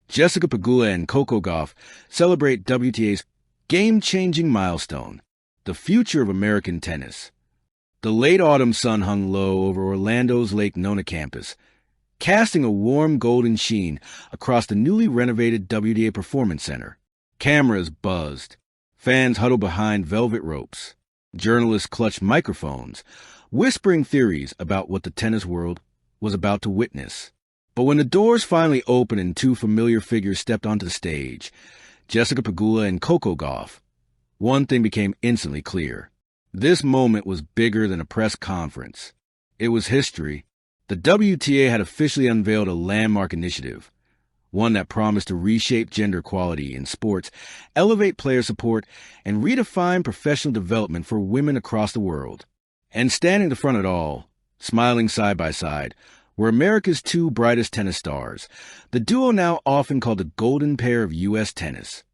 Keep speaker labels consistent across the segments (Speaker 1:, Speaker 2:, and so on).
Speaker 1: Jessica Pegula and Coco Gauff celebrate WTA's game-changing milestone, the future of American tennis. The late autumn sun hung low over Orlando's Lake Nona campus, casting a warm golden sheen across the newly renovated WTA Performance Center. Cameras buzzed, fans huddled behind velvet ropes, journalists clutched microphones, whispering theories about what the tennis world was about to witness. But when the doors finally opened and two familiar figures stepped onto the stage, Jessica Pegula and Coco Gauff, one thing became instantly clear. This moment was bigger than a press conference. It was history. The WTA had officially unveiled a landmark initiative, one that promised to reshape gender equality in sports, elevate player support, and redefine professional development for women across the world. And standing at the front of it all, smiling side by side, were America's two brightest tennis stars, the duo now often called the golden pair of U.S. tennis.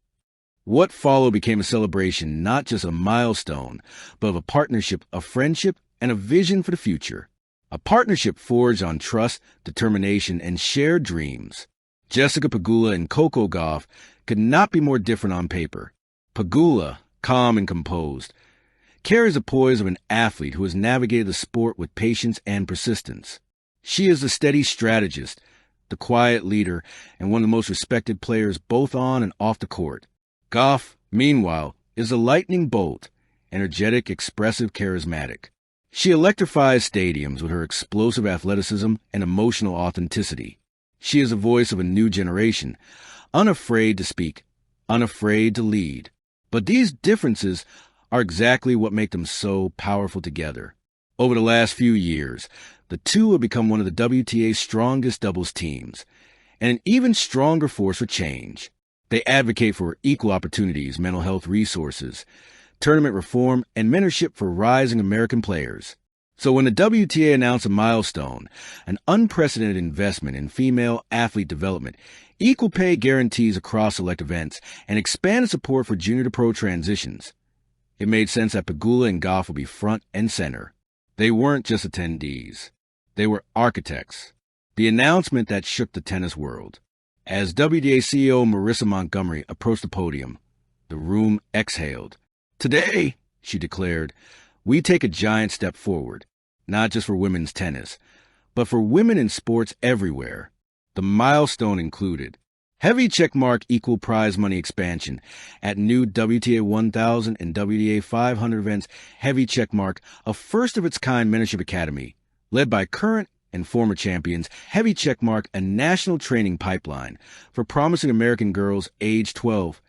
Speaker 1: What followed became a celebration, not just a milestone, but of a partnership, a friendship, and a vision for the future. A partnership forged on trust, determination, and shared dreams. Jessica Pegula and Coco Gauff could not be more different on paper. Pegula, calm and composed, carries the poise of an athlete who has navigated the sport with patience and persistence. She is the steady strategist, the quiet leader, and one of the most respected players both on and off the court. Gauff, meanwhile, is a lightning bolt, energetic, expressive, charismatic. She electrifies stadiums with her explosive athleticism and emotional authenticity. She is a voice of a new generation, unafraid to speak, unafraid to lead. But these differences are exactly what make them so powerful together. Over the last few years, the two have become one of the WTA's strongest doubles teams, and an even stronger force for change. They advocate for equal opportunities, mental health resources, tournament reform, and mentorship for rising American players. So when the WTA announced a milestone, an unprecedented investment in female athlete development, equal pay guarantees across select events, and expanded support for junior to pro transitions, it made sense that Pegula and Gauff would be front and center. They weren't just attendees. They were architects. The announcement that shook the tennis world. As WTA CEO Marissa Montgomery approached the podium, the room exhaled. "Today," she declared, "we take a giant step forward, not just for women's tennis, but for women in sports everywhere." The milestone included heavy checkmark equal prize money expansion at new WTA 1000 and WTA 500 events, heavy checkmark, a first-of-its-kind mentorship academy, led by current and former champions, heavy checkmark, a national training pipeline for promising American girls age 12,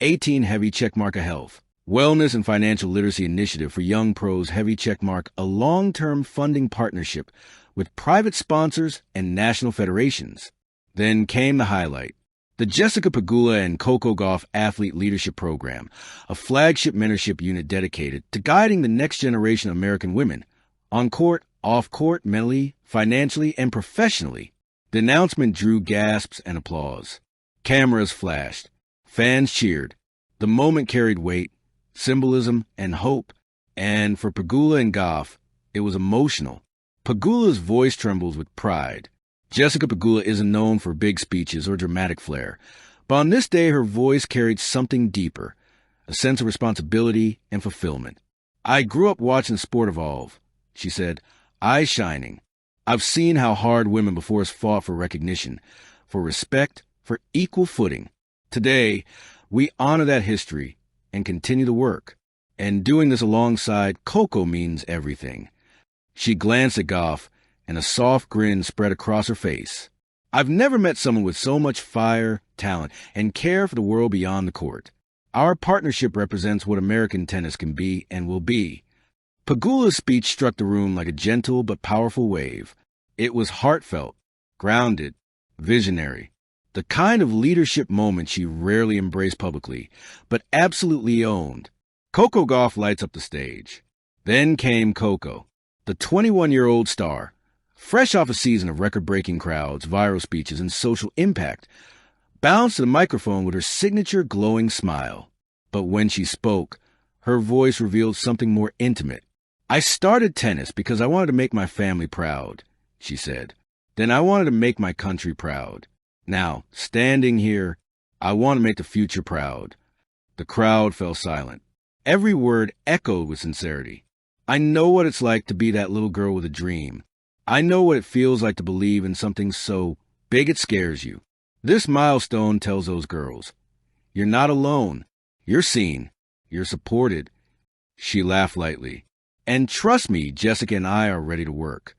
Speaker 1: 18 heavy checkmark of health, wellness and financial literacy initiative for young pros, heavy checkmark, a long-term funding partnership with private sponsors and national federations. Then came the highlight. The Jessica Pegula and Coco Gauff Athlete Leadership Program, a flagship mentorship unit dedicated to guiding the next generation of American women, on court, off court, mentally, financially, and professionally. The announcement drew gasps and applause. Cameras flashed. Fans cheered. The moment carried weight, symbolism, and hope. And for Pegula and Gauff, it was emotional. Pegula's voice trembles with pride. Jessica Pegula isn't known for big speeches or dramatic flair, but on this day her voice carried something deeper, a sense of responsibility and fulfillment. "I grew up watching the sport evolve," she said, eyes shining. "I've seen how hard women before us fought for recognition, for respect, for equal footing. Today, we honor that history and continue the work. And doing this alongside Coco means everything." She glanced at Gauff, and a soft grin spread across her face. "I've never met someone with so much fire, talent, and care for the world beyond the court. Our partnership represents what American tennis can be and will be." Pegula's speech struck the room like a gentle but powerful wave. It was heartfelt, grounded, visionary. The kind of leadership moment she rarely embraced publicly, but absolutely owned. Coco Gauff lights up the stage. Then came Coco, the 21-year-old star, fresh off a season of record-breaking crowds, viral speeches, and social impact, bounced to the microphone with her signature glowing smile. But when she spoke, her voice revealed something more intimate. "I started tennis because I wanted to make my family proud," she said. "Then I wanted to make my country proud." Now, standing here, I want to make the future proud. The crowd fell silent. Every word echoed with sincerity. I know what it's like to be that little girl with a dream. I know what it feels like to believe in something so big it scares you. This milestone tells those girls, you're not alone. You're seen. You're supported. She laughed lightly. And trust me, Jessica and I are ready to work.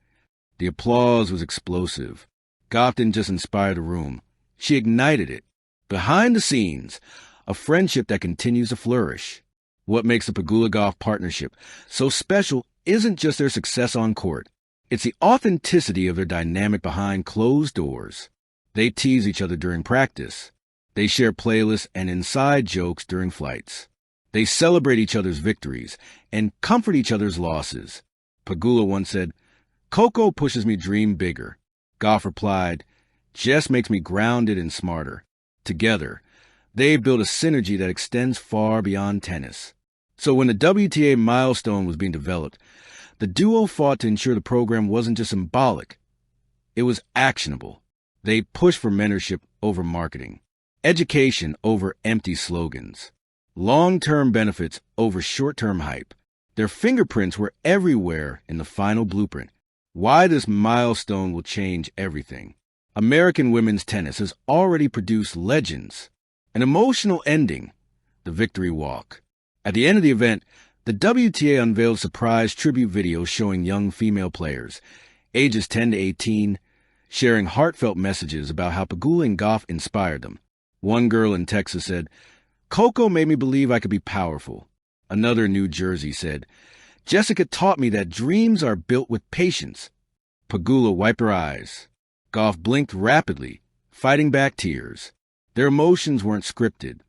Speaker 1: The applause was explosive. Gauff didn't just inspire the room. She ignited it. Behind the scenes, a friendship that continues to flourish. What makes the Pegula Gauff partnership so special isn't just their success on court. It's the authenticity of their dynamic behind closed doors. They tease each other during practice. They share playlists and inside jokes during flights. They celebrate each other's victories and comfort each other's losses. Pegula once said, "Coco pushes me dream bigger." Gauff replied, "Jess makes me grounded and smarter." Together, they built a synergy that extends far beyond tennis. So when the WTA Milestone was being developed, the duo fought to ensure the program wasn't just symbolic. It was actionable. They pushed for mentorship over marketing, education over empty slogans, long-term benefits over short-term hype. Their fingerprints were everywhere in the final blueprint. Why this milestone will change everything. American women's tennis has already produced legends. An emotional ending, the victory walk. At the end of the event, the WTA unveiled a surprise tribute video showing young female players, ages 10 to 18, sharing heartfelt messages about how Pegula and Gauff inspired them. One girl in Texas said, "Coco made me believe I could be powerful." Another in New Jersey said, "Jessica taught me that dreams are built with patience." Pegula wiped her eyes. Gauff blinked rapidly, fighting back tears. Their emotions weren't scripted.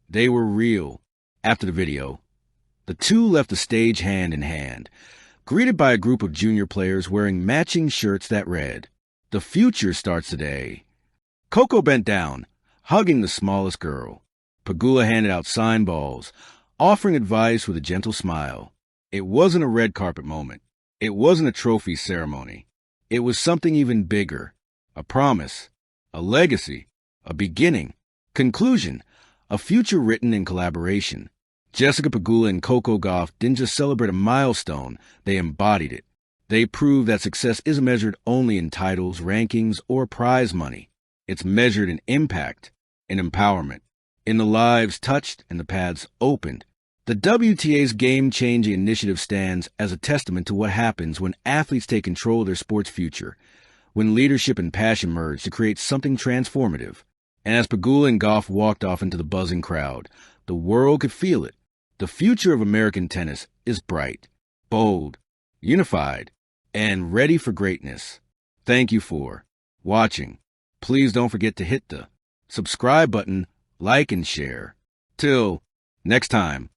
Speaker 1: They were real. After the video, the two left the stage hand in hand, greeted by a group of junior players wearing matching shirts that read, "The future starts today." Coco bent down, hugging the smallest girl. Pegula handed out sign balls, offering advice with a gentle smile. It wasn't a red carpet moment. It wasn't a trophy ceremony. It was something even bigger. A promise, a legacy, a beginning, conclusion, a future written in collaboration. Jessica Pegula and Coco Gauff didn't just celebrate a milestone, they embodied it. They proved that success isn't measured only in titles, rankings, or prize money. It's measured in impact, in empowerment, in the lives touched and the paths opened. The WTA's game-changing initiative stands as a testament to what happens when athletes take control of their sport's future, when leadership and passion merge to create something transformative. And as Pegula and Gauff walked off into the buzzing crowd, the world could feel it. The future of American tennis is bright, bold, unified, and ready for greatness. Thank you for watching. Please don't forget to hit the subscribe button, like, and share. Till next time.